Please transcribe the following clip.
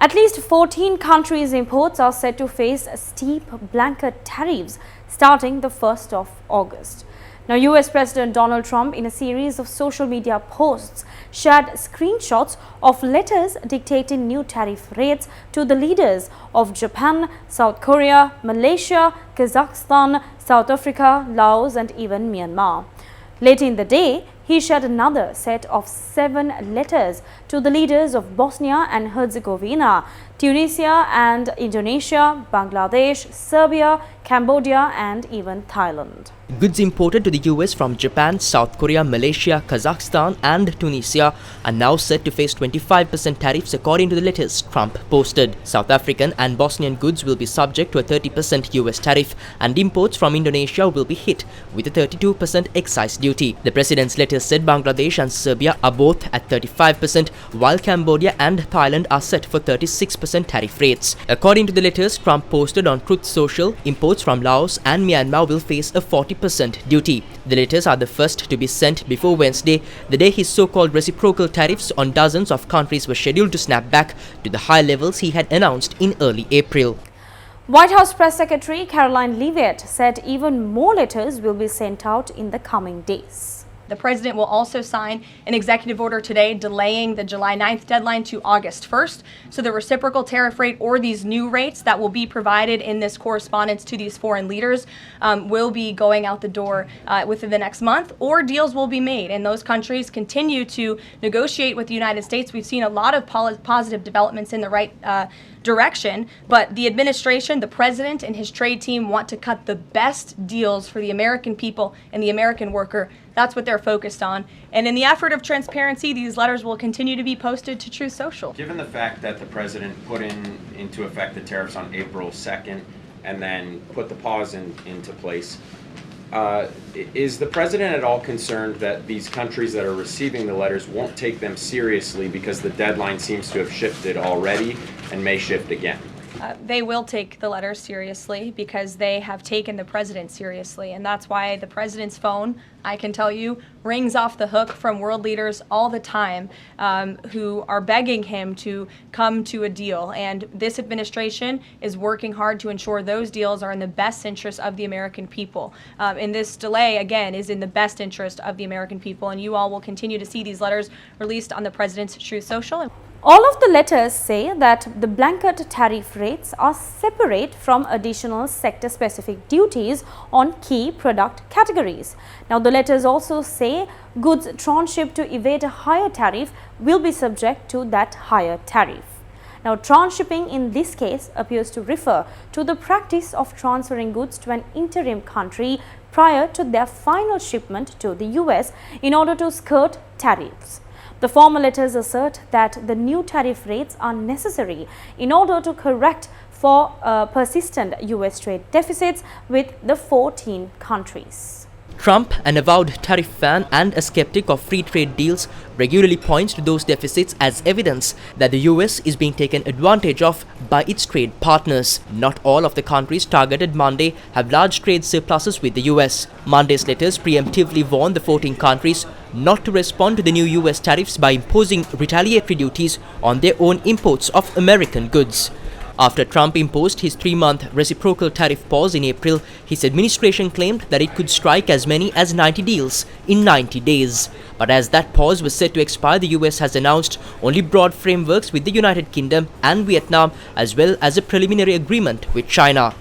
At least 14 countries' imports are set to face steep blanket tariffs starting the 1st of August. Now, US President Donald Trump, in a series of social media posts, shared screenshots of letters dictating new tariff rates to the leaders of Japan, South Korea, Malaysia, Kazakhstan, South Africa, Laos and even Myanmar. Later in the day, he shared another set of 7 letters to the leaders of Bosnia and Herzegovina, Tunisia and Indonesia, Bangladesh, Serbia, Cambodia and even Thailand. Goods imported to the US from Japan, South Korea, Malaysia, Kazakhstan and Tunisia are now set to face 25% tariffs according to the letters Trump posted. South African and Bosnian goods will be subject to a 30% US tariff and imports from Indonesia will be hit with a 32% excise duty. The president's letter said Bangladesh and Serbia are both at 35%, while Cambodia and Thailand are set for 36% tariff rates. According to the letters Trump posted on Truth Social, imports from Laos and Myanmar will face a 40% duty. The letters are the first to be sent before Wednesday, the day his so-called reciprocal tariffs on dozens of countries were scheduled to snap back to the high levels he had announced in early April. White House Press Secretary Caroline Leavitt said even more letters will be sent out in the coming days. The president will also sign an executive order today delaying the July 9th deadline to August 1st. So the reciprocal tariff rate or these new rates that will be provided in this correspondence to these foreign leaders will be going out the door within the next month, or deals will be made and those countries continue to negotiate with the United States. We've seen a lot of positive developments in the right direction, but the administration, the president and his trade team want to cut the best deals for the American people and the American worker. That's what they're focused on. And in the effort of transparency, these letters will continue to be posted to Truth Social. Given the fact that the president put into effect the tariffs on April 2nd and then put the pause into place, is the president at all concerned that these countries that are receiving the letters won't take them seriously because the deadline seems to have shifted already and may shift again? They will take the letters seriously because they have taken the president seriously, and that's why the president's phone, I can tell you, rings off the hook from world leaders all the time who are begging him to come to a deal. And this administration is working hard to ensure those deals are in the best interest of the American people. And this delay, again, is in the best interest of the American people, and you all will continue to see these letters released on the president's Truth Social. All of the letters say that the blanket tariff rates are separate from additional sector-specific duties on key product categories. Now, the letters also say goods transshipped to evade a higher tariff will be subject to that higher tariff. Now, transshipping in this case appears to refer to the practice of transferring goods to an interim country prior to their final shipment to the US in order to skirt tariffs. The former letters assert that the new tariff rates are necessary in order to correct for persistent US trade deficits with the 14 countries. Trump, an avowed tariff fan and a skeptic of free trade deals, regularly points to those deficits as evidence that the US is being taken advantage of by its trade partners. Not all of the countries targeted Monday have large trade surpluses with the US. Monday's letters preemptively warned the 14 countries not to respond to the new US tariffs by imposing retaliatory duties on their own imports of American goods. After Trump imposed his 3-month reciprocal tariff pause in April, his administration claimed that it could strike as many as 90 deals in 90 days. But as that pause was set to expire, the US has announced only broad frameworks with the United Kingdom and Vietnam, as well as a preliminary agreement with China.